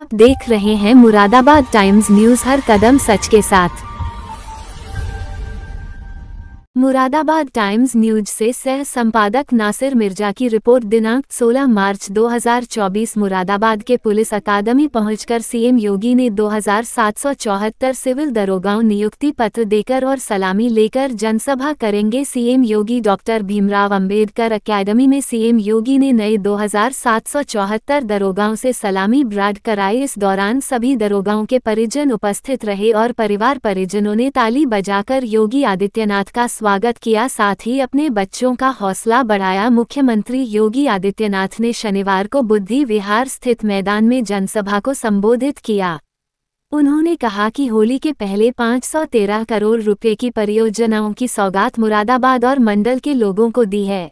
आप देख रहे हैं मुरादाबाद टाइम्स न्यूज, हर कदम सच के साथ। मुरादाबाद टाइम्स न्यूज से सह संपादक नासिर मिर्जा की रिपोर्ट। दिनांक 16 मार्च 2024 मुरादाबाद के पुलिस अकादमी पहुंचकर सीएम योगी ने 2774 सिविल दरोगाओं नियुक्ति पत्र देकर और सलामी लेकर जनसभा करेंगे। सीएम योगी डॉक्टर भीमराव अंबेडकर अकादमी में सीएम योगी ने नए 2774 दरोगाओं से सलामी ब्राड कराई। इस दौरान सभी दरोगाओं के परिजन उपस्थित रहे और परिवार परिजनों ने ताली बजाकर योगी आदित्यनाथ का स्वागत किया, साथ ही अपने बच्चों का हौसला बढ़ाया। मुख्यमंत्री योगी आदित्यनाथ ने शनिवार को बुद्धि विहार स्थित मैदान में जनसभा को संबोधित किया। उन्होंने कहा कि होली के पहले 513 करोड़ रुपए की परियोजनाओं की सौगात मुरादाबाद और मंडल के लोगों को दी है।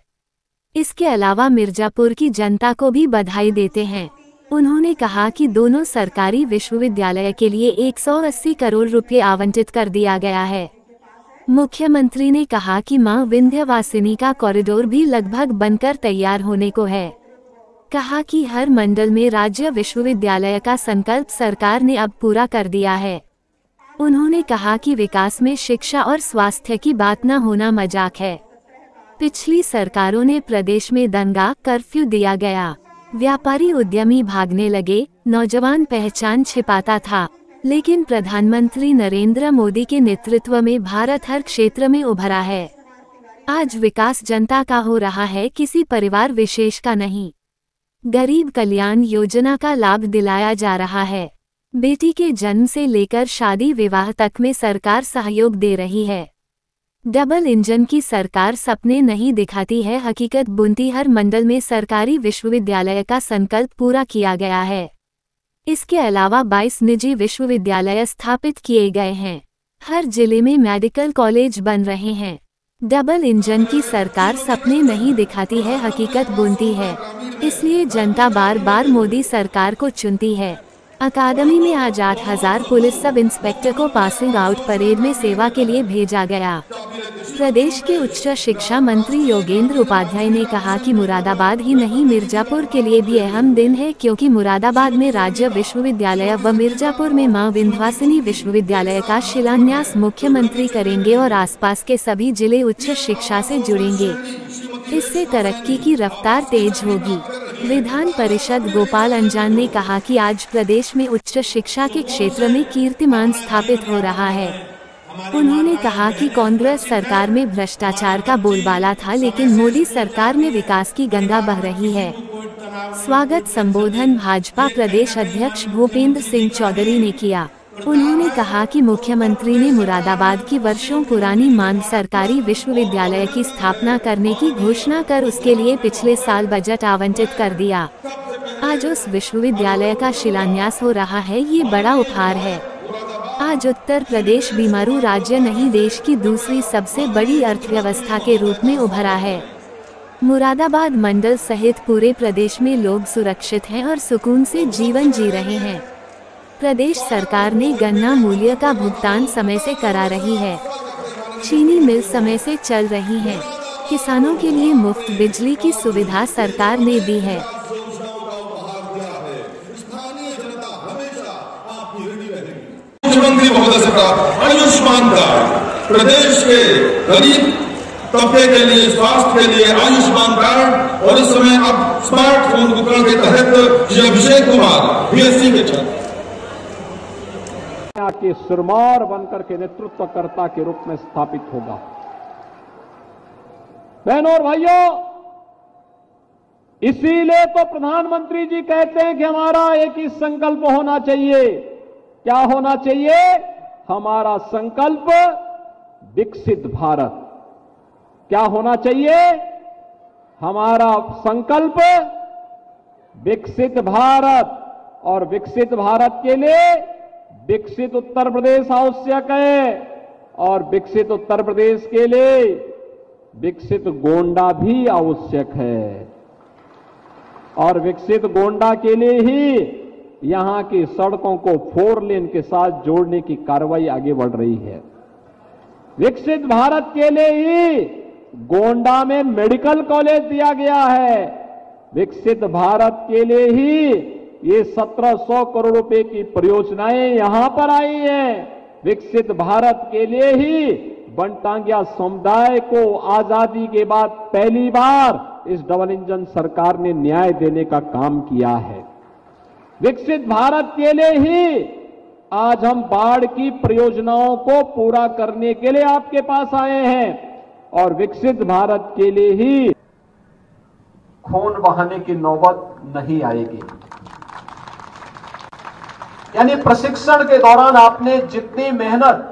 इसके अलावा मिर्जापुर की जनता को भी बधाई देते हैं। उन्होंने कहा कि दोनों सरकारी विश्वविद्यालय के लिए 180 करोड़ रुपए आवंटित कर दिया गया है। मुख्यमंत्री ने कहा कि मां विंध्यवासिनी का कॉरिडोर भी लगभग बनकर तैयार होने को है। कहा कि हर मंडल में राज्य विश्वविद्यालय का संकल्प सरकार ने अब पूरा कर दिया है। उन्होंने कहा कि विकास में शिक्षा और स्वास्थ्य की बात न होना मजाक है। पिछली सरकारों ने प्रदेश में दंगा कर्फ्यू दिया गया, व्यापारी उद्यमी भागने लगे, नौजवान पहचान छिपाता था, लेकिन प्रधानमंत्री नरेंद्र मोदी के नेतृत्व में भारत हर क्षेत्र में उभरा है। आज विकास जनता का हो रहा है, किसी परिवार विशेष का नहीं। गरीब कल्याण योजना का लाभ दिलाया जा रहा है। बेटी के जन्म से लेकर शादी विवाह तक में सरकार सहयोग दे रही है। डबल इंजन की सरकार सपने नहीं दिखाती है, हकीकत बुनती। हर मंडल में सरकारी विश्वविद्यालय का संकल्प पूरा किया गया है। इसके अलावा 22 निजी विश्वविद्यालय स्थापित किए गए हैं। हर जिले में मेडिकल कॉलेज बन रहे हैं। डबल इंजन की सरकार सपने नहीं दिखाती है, हकीकत बुनती है। इसलिए जनता बार बार मोदी सरकार को चुनती है। अकादमी में आज 8000 पुलिस सब इंस्पेक्टर को पासिंग आउट परेड में सेवा के लिए भेजा गया। प्रदेश के उच्च शिक्षा मंत्री योगेंद्र उपाध्याय ने कहा कि मुरादाबाद ही नहीं मिर्जापुर के लिए भी अहम दिन है, क्योंकि मुरादाबाद में राज्य विश्वविद्यालय व मिर्जापुर में मां विंध्यवासिनी विश्वविद्यालय का शिलान्यास मुख्यमंत्री करेंगे और आसपास के सभी जिले उच्च शिक्षा से जुड़ेंगे। इससे तरक्की की रफ्तार तेज होगी। विधान परिषद गोपाल अंजान ने कहा कि आज प्रदेश में उच्च शिक्षा के क्षेत्र में कीर्तिमान स्थापित हो रहा है। उन्होंने कहा कि कांग्रेस सरकार में भ्रष्टाचार का बोलबाला था, लेकिन मोदी सरकार में विकास की गंगा बह रही है। स्वागत संबोधन भाजपा प्रदेश अध्यक्ष भूपेंद्र सिंह चौधरी ने किया। उन्होंने कहा कि मुख्यमंत्री ने मुरादाबाद की वर्षों पुरानी मांग सरकारी विश्वविद्यालय की स्थापना करने की घोषणा कर उसके लिए पिछले साल बजट आवंटित कर दिया। आज उस विश्वविद्यालय का शिलान्यास हो रहा है, ये बड़ा उपहार है। आज उत्तर प्रदेश बीमारू राज्य नहीं, देश की दूसरी सबसे बड़ी अर्थव्यवस्था के रूप में उभरा है। मुरादाबाद मंडल सहित पूरे प्रदेश में लोग सुरक्षित हैं और सुकून से जीवन जी रहे हैं। प्रदेश सरकार ने गन्ना मूल्य का भुगतान समय से करा रही है। चीनी मिल समय से चल रही है। किसानों के लिए मुफ्त बिजली की सुविधा सरकार ने दी है। मुख्यमंत्री महोदय से प्राप्त आयुष्मान कार्ड प्रदेश के गरीब तबके के लिए, स्वास्थ्य के लिए आयुष्मान कार्ड, और इस समय अब स्मार्टफोन उपकरण के तहत श्री अभिषेक कुमार बीएससी के छात्र के सिरमौर बनकर के नेतृत्वकर्ता के रूप में स्थापित होगा। बहनों और भाइयों, इसीलिए तो प्रधानमंत्री जी कहते हैं कि हमारा एक ही संकल्प होना चाहिए। क्या होना चाहिए? हमारा संकल्प विकसित भारत। क्या होना चाहिए? हमारा संकल्प विकसित भारत, और विकसित भारत के लिए विकसित उत्तर प्रदेश आवश्यक है, और विकसित उत्तर प्रदेश के लिए विकसित गोंडा भी आवश्यक है, और विकसित गोंडा के लिए ही यहां की सड़कों को 4 लेन के साथ जोड़ने की कार्रवाई आगे बढ़ रही है। विकसित भारत के लिए ही गोंडा में मेडिकल कॉलेज दिया गया है। विकसित भारत के लिए ही ये 1700 करोड़ रुपए की परियोजनाएं यहां पर आई हैं। विकसित भारत के लिए ही वनटांगिया समुदाय को आजादी के बाद पहली बार इस डबल इंजन सरकार ने न्याय देने का काम किया है। विकसित भारत के लिए ही आज हम बाढ़ की परियोजनाओं को पूरा करने के लिए आपके पास आए हैं और विकसित भारत के लिए ही खून बहाने की नौबत नहीं आएगी। यानी प्रशिक्षण के दौरान आपने जितनी मेहनत,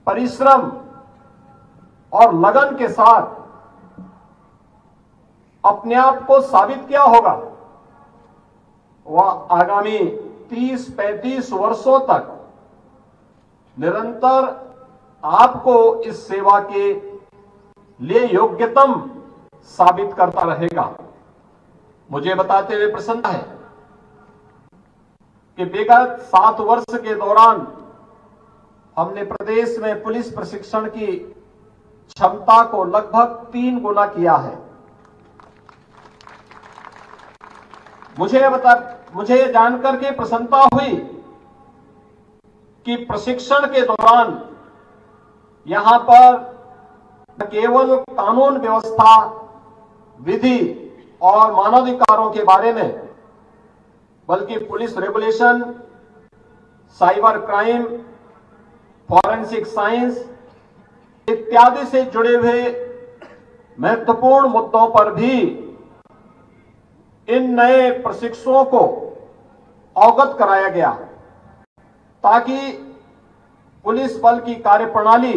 परिश्रम और लगन के साथ अपने आप को साबित किया होगा, वह आगामी 30-35 वर्षों तक निरंतर आपको इस सेवा के लिए योग्यतम साबित करता रहेगा। मुझे बताते हुए प्रसन्नता है कि विगत 7 वर्ष के दौरान हमने प्रदेश में पुलिस प्रशिक्षण की क्षमता को लगभग 3 गुना किया है। मुझे जानकर के प्रसन्नता हुई कि प्रशिक्षण के दौरान यहां पर न केवल कानून व्यवस्था, विधि और मानवाधिकारों के बारे में, बल्कि police regulation, cyber crime, forensic science इत्यादि से जुड़े हुए महत्वपूर्ण मुद्दों पर भी इन नए प्रशिक्षुओं को अवगत कराया गया ताकि पुलिस बल की कार्यप्रणाली